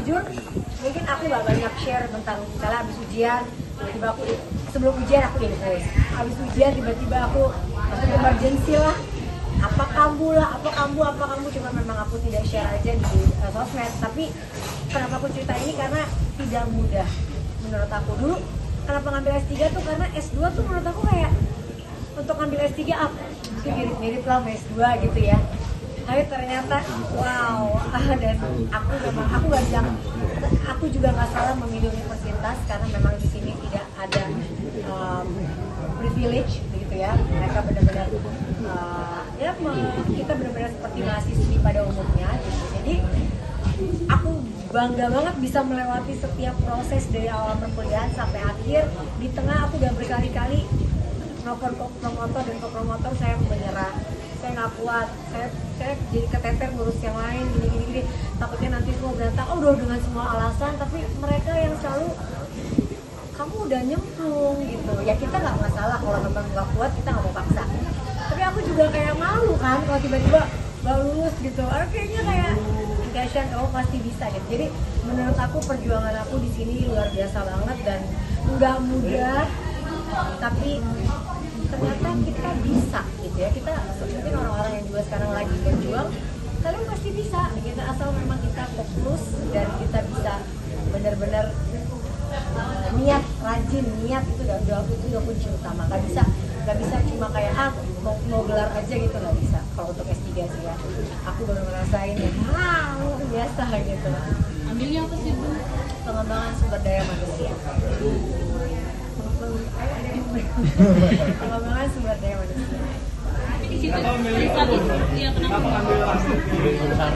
jujur mungkin aku gak banyak share tentang misalnya habis ujian tiba-tiba aku sebelum ujian aku infus, habis ujian tiba-tiba aku masuk emergency lah, apa kamu cuma memang aku tidak share aja di sosmed. Tapi kenapa aku cerita ini karena tidak mudah menurut aku. Dulu kenapa ngambil S3 tuh karena S2 tuh menurut aku kayak untuk ngambil S3 itu mirip-mirip lah sama S2 gitu ya. Tapi ternyata wow, dan aku gak bilang, aku juga nggak salah memilih universitas karena memang di sini tidak ada privilege gitu ya. Mereka benar-benar kita benar-benar seperti mahasiswi pada umumnya gitu. Jadi aku bangga banget bisa melewati setiap proses dari awal perkuliahan sampai akhir. Di tengah aku udah berkali-kali nelfon promotor dan promotor saya menyerah, saya nggak kuat, saya jadi keteter ngurus yang lain gini, takutnya nanti semua berantakan. Udah dengan semua alasan, tapi mereka yang selalu kamu udah nyemplung gitu ya. Kita nggak masalah kalau memang nggak kuat, kita nggak mau paksa. Tapi aku juga kayak malu kan kalau tiba-tiba nggak lulus gitu. Kayaknya kayak Gashan, kamu pasti bisa gitu. Jadi menurut aku perjuangan aku di sini luar biasa banget dan nggak mudah, tapi ternyata kita bisa gitu ya. Kita mungkin orang-orang yang juga sekarang lagi berjuang, kalian pasti bisa gitu, asal memang kita fokus dan kita bisa benar-benar niat, rajin, niat itu udah kunci utama. Gak bisa cuma kayak mau gelar aja gitu, nggak bisa. Kalau untuk S3 sih ya, aku baru ngerasain ya, luar biasa gitu. Ambilnya apa sih Bu? Pengembangan sumber daya manusia. Pengembangan sumber daya manusia. Tapi di situ ya kenapa ambil jurusan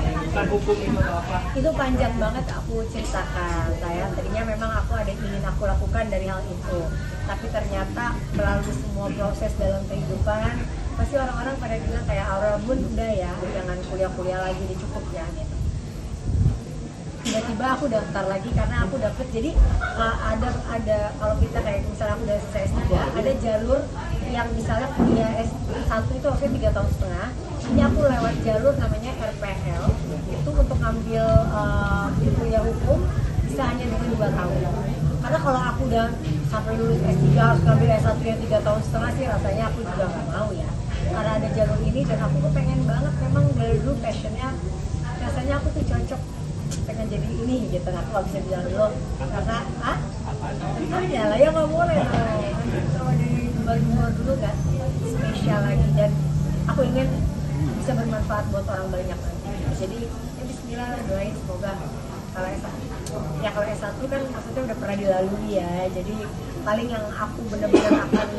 hukum itu apa? Itu panjang banget aku ceritakan. Saya tadinya memang aku ada ingin aku lakukan dari hal itu, tapi ternyata melalui semua proses dalam kehidupan pasti orang-orang pada bilang kayak Aura Bun udah ya, jangan kuliah lagi, ini cukup ya gitu. Tiba-tiba aku daftar lagi karena aku dapet, jadi ada kalau kita kayak misalnya aku udah selesai S3, ada jalur yang misalnya kuliah S1 itu harusnya 3 tahun setengah. Ini aku lewat jalur namanya RPL, itu untuk ngambil kuliah hukum bisa hanya dengan 2 tahun. Karena kalau aku udah sampai lulus S3 harus ngambil S1 yang 3 tahun setengah sih rasanya aku juga nggak mau ya. Karena ada jalur ini dan aku tuh pengen banget, memang dari dulu passionnya, rasanya aku tuh cocok pengen jadi ini gitu. Aku nggak bisa bilang dulu karena ya lah ya nggak boleh kalau dari baru dulu kan spesial lagi, dan aku ingin bisa bermanfaat buat orang banyak nanti. Jadi ya bismillah lah, doain semoga. Kalau S1 kan maksudnya udah pernah dilalui ya, jadi paling yang aku benar-benar akan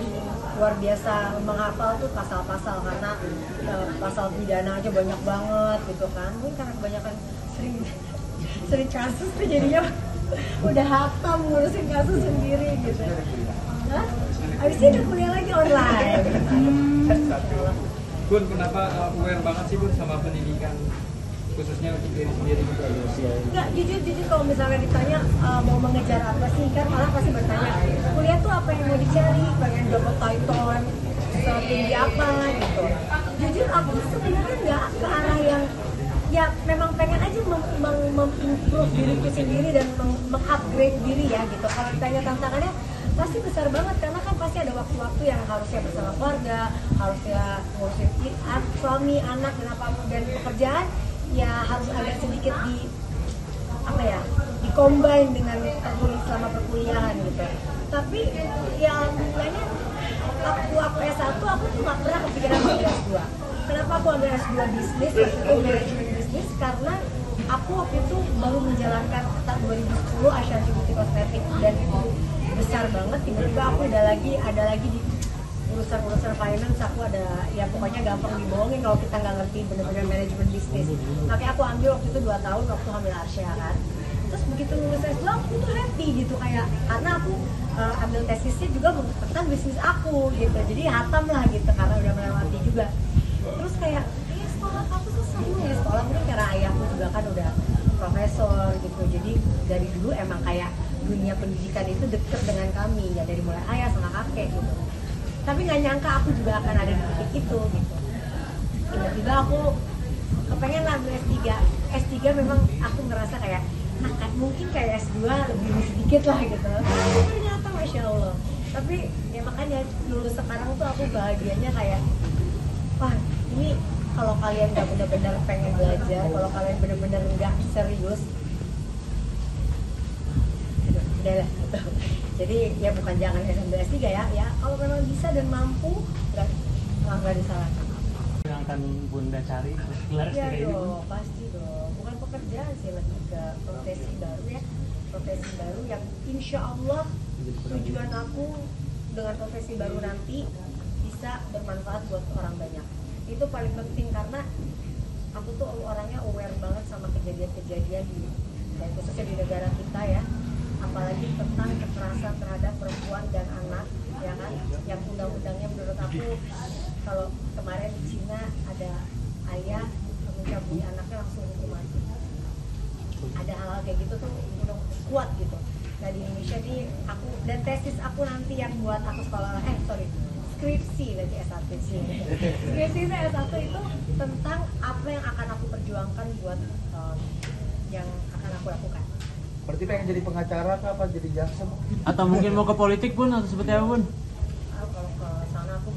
luar biasa menghafal tuh pasal-pasal, karena pasal pidana aja banyak banget gitu kan. Mungkin karena kebanyakan sering kasus tuh jadinya udah hafal ngurusin kasus sendiri gitu. Habis itu udah kuliah lagi online. Bun, kenapa aware banget sih Bun sama pendidikan khususnya untuk diri sendiri juga? Enggak, jujur kalau misalnya ditanya mau mengejar apa sih, kan malah pasti bertanya kuliah tuh apa yang mau dicari, pengen dapat title setinggi apa gitu. Jujur aku sebenarnya nggak ke arah yang, ya memang pengen aja mengimprove diriku sendiri dan mengupgrade diri ya gitu. Kalau ditanya tantangannya pasti besar banget, karena kan pasti ada waktu-waktu yang harusnya bersama keluarga, harusnya ngurusin suami, anak dan apapun, dan pekerjaan ya harus agak sedikit di-combine dengan selama perkuliahan gitu. Tapi ya alhamdulillahnya aku S1 aku tuh gak pernah kepikiran ambil S2. Kenapa aku ambil S2 bisnis, waktu manajemen bisnis? Karena aku waktu itu baru menjalankan tahun 2010 Asian Beauty Cosmetic, dan itu besar banget. Tiba-tiba aku ada lagi di urusan finance, aku ada ya pokoknya gampang dibohongin kalau kita nggak ngerti bener-bener manajemen bisnis. Makanya aku ambil waktu itu 2 tahun waktu hamil Arsya kan. Terus begitu lulus S2 aku tuh happy gitu, kayak karena aku ambil tesisnya juga tentang bisnis aku gitu, jadi hatam lah gitu karena udah melewati juga. Terus kayak sekolah aku tuh seru ya, sekolah mungkin karena ayahku juga kan udah profesor gitu, jadi dari dulu emang kayak dunia pendidikan itu deket dengan kami ya, dari mulai ayah sama kakek gitu. Tapi nggak nyangka aku juga akan ada di titik itu gitu. Tiba-tiba aku kepengen lah ambil S3 memang aku ngerasa kayak mungkin kayak S2 lebih sedikit lah gitu. Tapi ternyata Masya Allah. Tapi ya makanya lulus sekarang tuh aku bahagianya kayak, wah ini kalau kalian nggak benar-benar pengen belajar, kalau kalian benar-benar nggak serius, udah lah gitu. Jadi ya bukan jangan S2 S3 ya kalau memang bisa dan mampu nggak disalahkan. Yang akan Bunda cari gelar Iya S3 ini, Bun? dong, pasti dong. Bukan pekerjaan sih, lebih ke profesi baru ya. Profesi baru yang insya Allah tujuan aku dengan profesi baru nanti bisa bermanfaat buat orang banyak. Itu paling penting karena aku tuh orangnya aware banget sama kejadian-kejadian dan khususnya di negara kita ya. Apalagi tentang kekerasan terhadap perempuan dan anak, ya kan? Yang undang-undangnya menurut aku, kalau kemarin di Cina ada ayah mencabuli anaknya langsung hukum mati. Ada hal-hal kayak gitu tuh udah kuat gitu. Nah di Indonesia nih aku dan tesis aku nanti yang buat aku sekolah skripsi lagi S1 sih. Skripsi saya S1 itu tentang apa yang akan aku perjuangkan buat yang akan aku lakukan. Berarti pengen jadi pengacara kah apa jadi jaksa? Atau mungkin mau ke politik, Bun, atau seperti apa, Bun? Kalau ke sana aku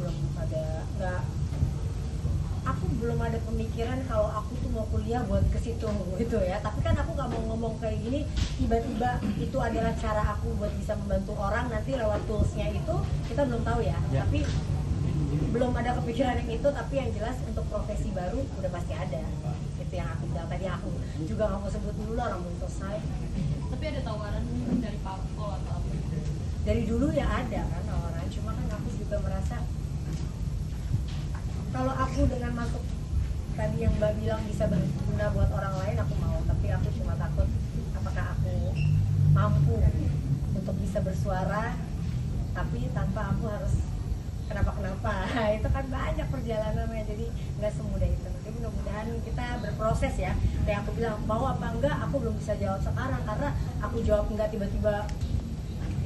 belum ada pemikiran kalau aku tuh mau kuliah buat ke situ gitu ya. Tapi kan aku nggak mau ngomong kayak gini tiba-tiba itu adalah cara aku buat bisa membantu orang, nanti lewat toolsnya itu kita belum tahu ya. Tapi belum ada kepikiran yang itu, tapi yang jelas untuk profesi baru udah pasti ada. Itu yang aku bilang tadi, aku juga nggak mau sebut dulu lah, orang belum selesai. Tapi ada tawaran dari parpol atau apa? Dari dulu ya ada kan tawaran, cuma kan aku juga merasa kalau aku dengan masuk tadi yang Mbak bilang bisa berguna buat orang lain, aku mau. Tapi aku cuma takut apakah aku mampu untuk bisa bersuara tapi tanpa aku harus kenapa itu kan banyak perjalanannya, jadi nggak semudah itu. Tapi mudah-mudahan kita berproses ya. Kayak aku bilang mau apa enggak aku belum bisa jawab sekarang, karena aku jawab enggak tiba-tiba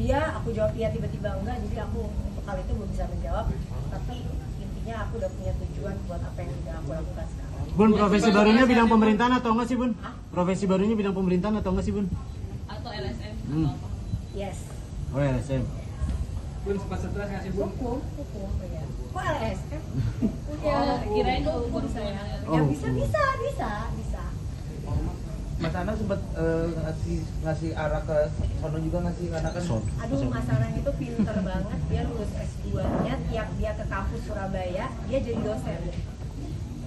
iya, aku jawab iya tiba-tiba enggak, jadi aku untuk hal itu belum bisa menjawab. Tapi intinya aku udah punya tujuan buat apa yang udah aku lakukan sekarang. Bun, profesi barunya bidang pemerintahan atau enggak sih, Bun? Profesi barunya bidang pemerintahan atau enggak sih, Bun? Atau LSM Hmm. atau apa? Yes. Oh ya, LSM. Bun, sempat stres nggak sih, Bun? Hukum ya. Kok LSM? Oh, kirain hukum saya. Ya bisa. Mas Anang sempat ngasih arah ke sono juga ngasih karena kan Aduh, Mas Anang itu pinter banget. Dia lulus S2-nya, tiap dia ke kampus Surabaya, dia jadi dosen.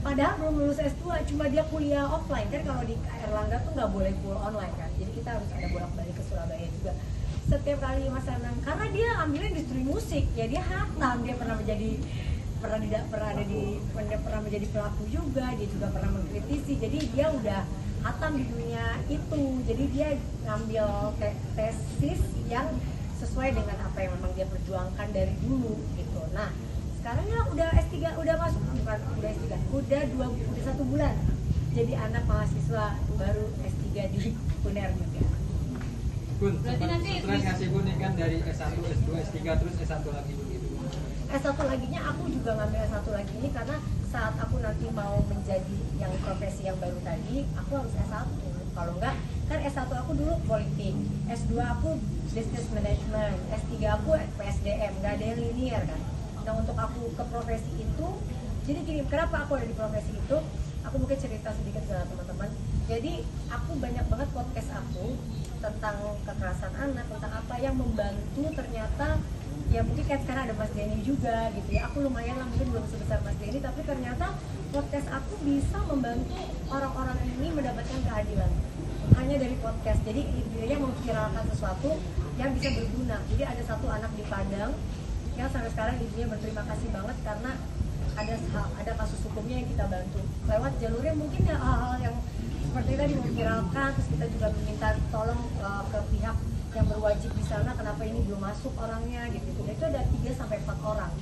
Padahal belum lulus S2, cuma dia kuliah offline. Kan kalau di Erlangga tuh nggak boleh full online kan. Jadi kita harus ada bolak-balik ke Surabaya juga. Setiap kali Mas Anang, karena dia ambilnya industri musik, ya dia hatam, dia pernah menjadi pelaku juga, dia juga pernah mengkritisi. Jadi dia udah hatam di dunia itu, jadi dia ngambil tesis yang sesuai dengan apa yang memang dia perjuangkan dari dulu gitu. Nah sekarang ya udah S3, udah masuk, bukan udah S3, udah 1 bulan jadi anak mahasiswa baru S3 di UNER juga. Bun, Berarti sempat nanti stres nggak sih, Bun? Ini kan dari S1, S2, S3 terus S1 lagi begitu. S1 laginya aku juga ngambil S1 lagi ini karena saat aku nanti mau menjadi yang profesi yang baru tadi, aku harus S1. Kalau enggak, kan S1 aku dulu politik, S2 aku business management, S3 aku PSDM, nggak ada yang linear kan. Nah untuk aku ke profesi itu, jadi gini, kenapa aku ada di profesi itu? Aku mungkin cerita sedikit ke teman-teman. Jadi aku banyak banget podcast aku tentang kekerasan anak, tentang apa yang membantu ternyata. Ya mungkin kan sekarang ada Mas Denny juga gitu ya. Aku lumayan lah, mungkin belum sebesar Mas Denny, tapi ternyata podcast aku bisa membantu orang-orang ini mendapatkan keadilan hanya dari podcast. Jadi dia memviralkan sesuatu yang bisa berguna. Jadi ada satu anak di Padang yang sampai sekarang ibunya berterima kasih banget karena ada kasus hukumnya yang kita bantu lewat jalurnya, mungkin ya hal-hal yang seperti tadi memviralkan, terus kita juga meminta tolong ke pihak yang berwajib di sana, kenapa ini belum masuk orangnya gitu. Dan itu ada 3-4 orang.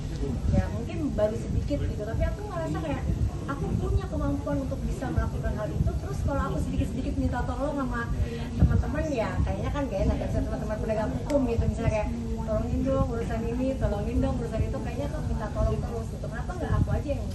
Ya mungkin baru sedikit gitu, tapi aku ngerasa kayak aku punya kemampuan untuk bisa melakukan hal itu. Terus kalau aku sedikit-sedikit minta tolong sama teman-teman, ya kayaknya kan gak enak, bisa teman-teman penegak hukum gitu, misalnya kayak tolongin dong urusan ini, tolongin dong urusan itu, kayaknya tuh minta tolong terus gitu. Kenapa nggak aku aja yang